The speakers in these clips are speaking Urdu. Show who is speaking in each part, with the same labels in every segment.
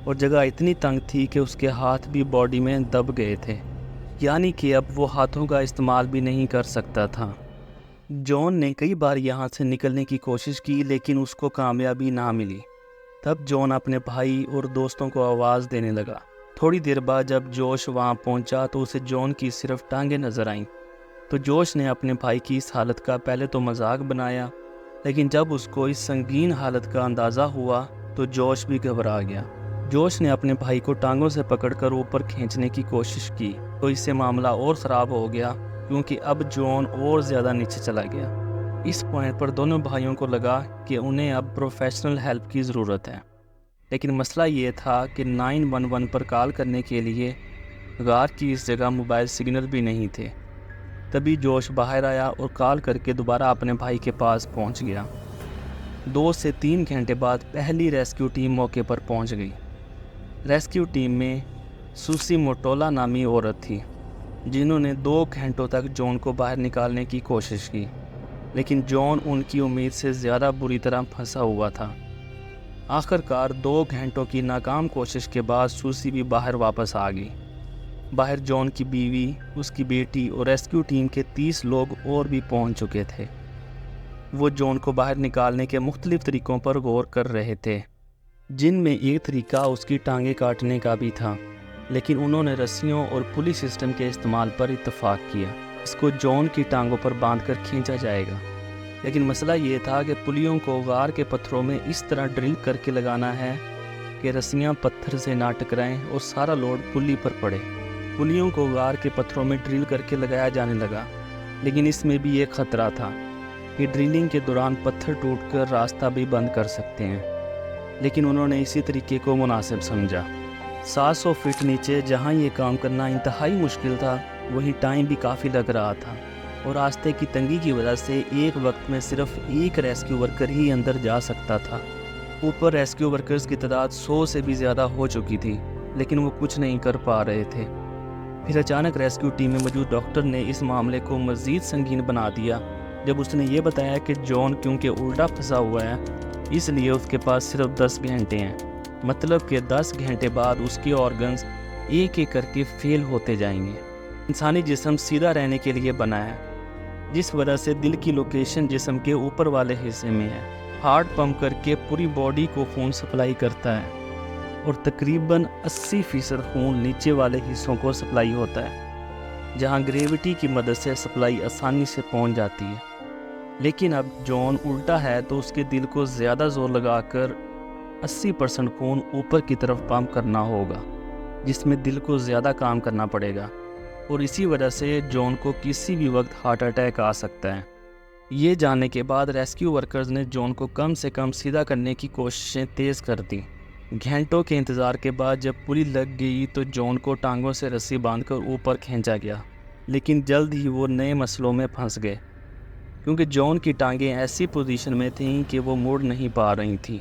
Speaker 1: اور جگہ اتنی تنگ تھی کہ اس کے ہاتھ بھی باڈی میں دب گئے تھے، یعنی کہ اب وہ ہاتھوں کا استعمال بھی نہیں کر سکتا تھا۔ جان نے کئی بار یہاں سے نکلنے کی کوشش کی لیکن اس کو کامیابی نہ ملی۔ تب جان اپنے بھائی اور دوستوں کو آواز دینے لگا۔ تھوڑی دیر بعد جب جوش وہاں پہنچا تو اسے جان کی صرف ٹانگیں نظر آئیں۔ تو جوش نے اپنے بھائی کی اس حالت کا پہلے تو مذاق بنایا، لیکن جب اس کو اس سنگین حالت کا اندازہ ہوا تو جوش بھی گھبرا گیا۔ جوش نے اپنے بھائی کو ٹانگوں سے پکڑ کر اوپر کھینچنے کی کوشش کی تو اس سے معاملہ اور خراب ہو گیا، کیونکہ اب جان اور زیادہ نیچے چلا گیا۔ اس پوائنٹ پر دونوں بھائیوں کو لگا کہ انہیں اب پروفیشنل ہیلپ کی ضرورت ہے، لیکن مسئلہ یہ تھا کہ 911 پر کال کرنے کے لیے غار کی اس جگہ موبائل سگنل بھی نہیں تھے۔ تبھی جوش باہر آیا اور کال کر کے دوبارہ اپنے بھائی کے پاس پہنچ گیا۔ 2 سے 3 گھنٹے بعد پہلی ریسکیو ٹیم موقع پر پہنچ گئی۔ ریسکیو ٹیم میں سوسی موٹولا نامی عورت تھی، جنہوں نے 2 گھنٹوں تک جان کو باہر نکالنے کی کوشش کی، لیکن جان ان کی امید سے زیادہ بری طرح پھنسا ہوا تھا۔ آخر کار 2 گھنٹوں کی ناکام کوشش کے بعد سوسی بھی باہر واپس آ گئی۔ باہر جان کی بیوی، اس کی بیٹی اور ریسکیو ٹیم کے 30 لوگ اور بھی پہنچ چکے تھے۔ وہ جان کو باہر نکالنے کے مختلف طریقوں پر غور کر رہے تھے، جن میں ایک طریقہ اس کی ٹانگیں کاٹنے کا بھی تھا، لیکن انہوں نے رسیوں اور پلی سسٹم کے استعمال پر اتفاق کیا۔ اس کو جان کی ٹانگوں پر باندھ کر کھینچا جائے گا، لیکن مسئلہ یہ تھا کہ پلیوں کو غار کے پتھروں میں اس طرح ڈرل کر کے لگانا ہے کہ رسیاں پتھر سے نہ ٹکرائیں اور سارا لوڈ پلی پر پڑے۔ پلیوں کو غار کے پتھروں میں ڈرل کر کے لگایا جانے لگا، لیکن اس میں بھی ایک خطرہ تھا کہ ڈرلنگ کے دوران پتھر ٹوٹ کر راستہ بھی بند کر سکتے ہیں، لیکن انہوں نے اسی طریقے کو مناسب سمجھا۔ 700 فٹ نیچے جہاں یہ کام کرنا انتہائی مشکل تھا، وہیں ٹائم بھی کافی لگ رہا تھا، اور راستے کی تنگی کی وجہ سے ایک وقت میں صرف ایک ریسکیو ورکر ہی اندر جا سکتا تھا۔ اوپر ریسکیو ورکرز کی تعداد 100 سے بھی زیادہ ہو چکی تھی، لیکن وہ کچھ نہیں کر پا رہے تھے۔ پھر اچانک ریسکیو ٹیم میں موجود ڈاکٹر نے اس معاملے کو مزید سنگین بنا دیا جب اس نے یہ بتایا کہ جان کیونکہ الٹا پھنسا ہوا ہے، اس لیے اس کے پاس صرف 10 گھنٹے ہیں، مطلب کہ 10 گھنٹے بعد اس کے آرگنز ایک ایک کر کے فیل ہوتے جائیں گے۔ انسانی جسم سیدھا رہنے کے لیے بنا ہے، جس وجہ سے دل کی لوکیشن جسم کے اوپر والے حصے میں ہے۔ ہارٹ پمپ کر کے پوری باڈی کو خون سپلائی کرتا ہے، اور تقریباً 80% خون نیچے والے حصوں کو سپلائی ہوتا ہے، جہاں گریوٹی کی مدد سے سپلائی آسانی سے پہنچ جاتی ہے۔ لیکن اب جان الٹا ہے تو اس کے دل کو زیادہ زور لگا کر 80% خون اوپر کی طرف پمپ کرنا ہوگا، جس میں دل کو زیادہ کام کرنا پڑے گا، اور اسی وجہ سے جان کو کسی بھی وقت ہارٹ اٹیک آ سکتا ہے۔ یہ جاننے کے بعد ریسکیو ورکرز نے جان کو کم سے کم سیدھا کرنے کی کوششیں تیز کر دیں۔ گھنٹوں کے انتظار کے بعد جب پلی لگ گئی تو جان کو ٹانگوں سے رسی باندھ کر اوپر کھینچا گیا، لیکن جلد ہی وہ نئے مسئلوں میں پھنس گئے، کیونکہ جان کی ٹانگیں ایسی پوزیشن میں تھیں کہ وہ مڑ نہیں پا رہی تھیں،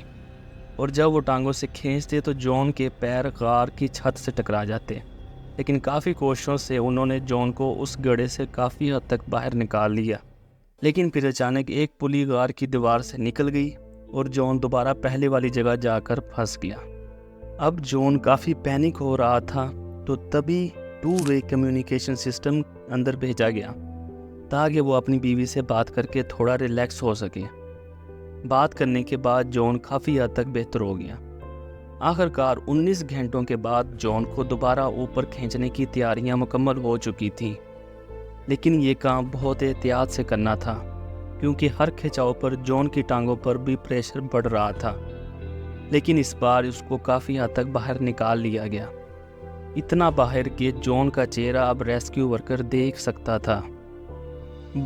Speaker 1: اور جب وہ ٹانگوں سے کھینچتے تو جان کے پیر غار کی چھت سے ٹکرا جاتے، لیکن کافی کوششوں سے انہوں نے جان کو اس گڑھے سے کافی حد تک باہر نکال لیا۔ لیکن پھر اچانک ایک پلی غار کی دیوار سے نکل گئی اور جان دوبارہ پہلے والی جگہ جا کر پھنس گیا۔ اب جان کافی پینک ہو رہا تھا، تو تبھی 2 وے کمیونیکیشن سسٹم اندر بھیجا گیا تاکہ وہ اپنی بیوی سے بات کر کے تھوڑا ریلیکس ہو سکے۔ بات کرنے کے بعد جان کافی حد تک بہتر ہو گیا۔ آخر کار 19 گھنٹوں کے بعد جان کو دوبارہ اوپر کھینچنے کی تیاریاں مکمل ہو چکی تھیں، لیکن یہ کام بہت احتیاط سے کرنا تھا، کیونکہ ہر کھچاؤ پر جان کی ٹانگوں پر بھی پریشر بڑھ رہا تھا، لیکن اس بار اس کو کافی حد تک باہر نکال لیا گیا، اتنا باہر کہ جان کا چہرہ اب ریسکیو ورکر دیکھ سکتا تھا۔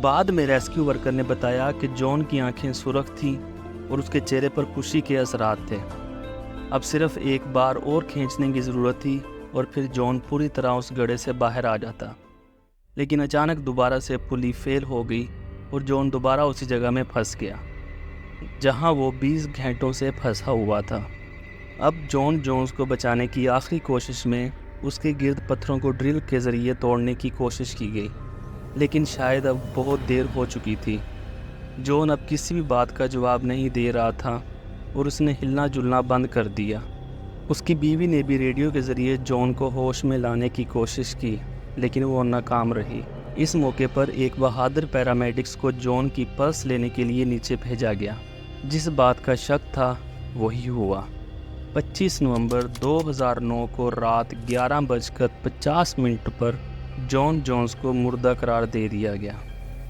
Speaker 1: بعد میں ریسکیو ورکر نے بتایا کہ جان کی آنکھیں سرخ تھیں اور اس کے چہرے پر خوشی کے اثرات تھے۔ اب صرف ایک بار اور کھینچنے کی ضرورت تھی اور پھر جان پوری طرح اس گڑھے سے باہر آ جاتا، لیکن اچانک دوبارہ سے پلی فیل ہو گئی اور جان دوبارہ اسی جگہ میں پھنس گیا جہاں وہ 20 گھنٹوں سے پھنسا ہوا تھا۔ اب جان جونز کو بچانے کی آخری کوشش میں اس کے گرد پتھروں کو ڈرل کے ذریعے توڑنے کی کوشش کی گئی، لیکن شاید اب بہت دیر ہو چکی تھی۔ جان اب کسی بھی بات کا جواب نہیں دے رہا تھا اور اس نے ہلنا جلنا بند کر دیا۔ اس کی بیوی نے بھی ریڈیو کے ذریعے جان کو ہوش میں لانے کی کوشش کی، لیکن وہ ناکام رہی۔ اس موقع پر ایک بہادر پیرامیڈکس کو جان کی پلس لینے کے لیے نیچے بھیجا گیا۔ جس بات کا شک تھا وہی ہوا۔ 25 نومبر 2009 کو رات 11:50 پر جان جونز کو مردہ قرار دے دیا گیا۔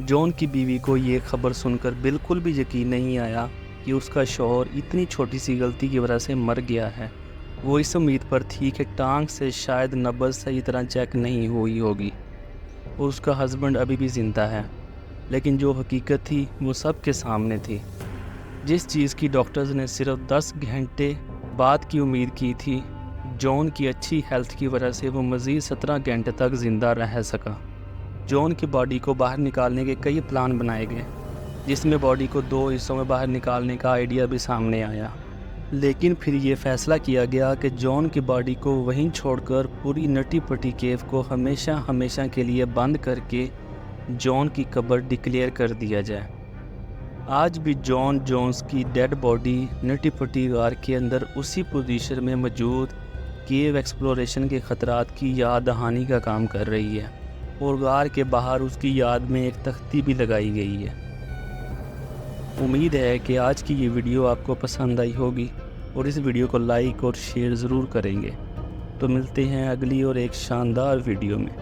Speaker 1: جان کی بیوی کو یہ خبر سن کر بالکل بھی یقین نہیں آیا کہ اس کا شوہر اتنی چھوٹی سی غلطی کی وجہ سے مر گیا ہے۔ وہ اس امید پر تھی کہ ٹانگ سے شاید نبض صحیح طرح چیک نہیں ہوئی ہوگی اور اس کا ہسبینڈ ابھی بھی زندہ ہے، لیکن جو حقیقت تھی وہ سب کے سامنے تھی۔ جس چیز کی ڈاکٹرز نے صرف 10 گھنٹے بعد کی امید کی تھی، جان کی اچھی ہیلتھ کی وجہ سے وہ مزید 17 گھنٹے تک زندہ رہ سکا۔ جان کی باڈی کو باہر نکالنے کے کئی پلان بنائے گئے، جس میں باڈی کو 2 حصوں میں باہر نکالنے کا آئیڈیا بھی سامنے آیا، لیکن پھر یہ فیصلہ کیا گیا کہ جان کی باڈی کو وہیں چھوڑ کر پوری نٹی پٹی کیو کو ہمیشہ کے لیے بند کر کے جان کی قبر ڈکلیئر کر دیا جائے۔ آج بھی جان جونز کی ڈیڈ باڈی نٹی پٹی غار کے اندر اسی پوزیشن میں موجود کیو ایکسپلوریشن کے خطرات کی یاد دہانی کا کام کر رہی ہے، اور غار کے باہر اس کی یاد میں ایک تختی بھی لگائی گئی ہے۔ امید ہے کہ آج کی یہ ویڈیو آپ کو پسند آئی ہوگی اور اس ویڈیو کو لائک اور شیئر ضرور کریں گے۔ تو ملتے ہیں اگلی اور ایک شاندار ویڈیو میں۔